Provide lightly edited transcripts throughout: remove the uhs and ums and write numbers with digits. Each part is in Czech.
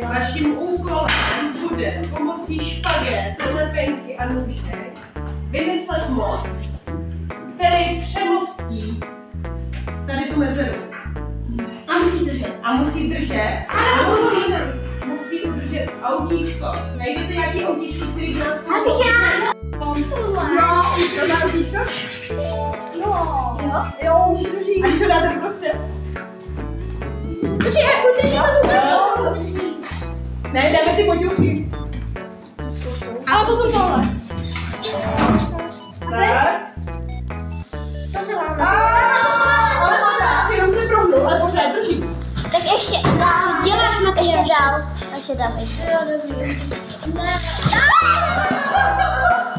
Vaším úkolem bude pomocí špaget, lepenky a nůžek vymyslet most, který přemostí tady tu mezeru. A musí držet. A musí držet. A musí udržet autíčko. Najdete nějaký autíčko, který nás musí. To má autíčko? Jo, už drží. A když ho dáte prostě? Takže jak udrží to drží. Ne, dáme ty poťuchy. A potom tohle. Tak. To se vám Ale pořád, jenom se prohnul, ale pořád drží. Tak ještě děláš Matyáš. Ještě dál. Ještě dál. Jo, dobrý.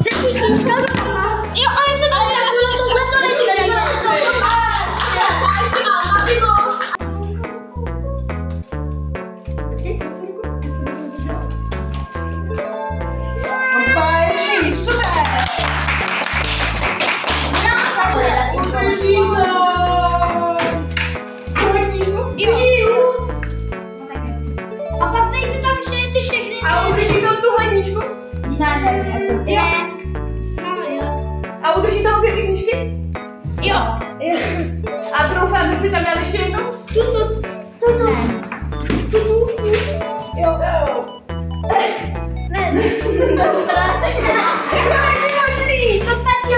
Třetí knížka. Jo, ale jsme tady tak tohle to nedrží. Ještě mám Matiko. Kompajší, super! Udrží to! Tohle knížku? Jo. A pak dejte tam ještě ty všechny. A udrží to tuhle knížku? Jo. A udrží to obě ty knížky? Jo. A troufáte si tam dát ještě jednou? Tutu. Jo. Ne. To není možný. To stačí.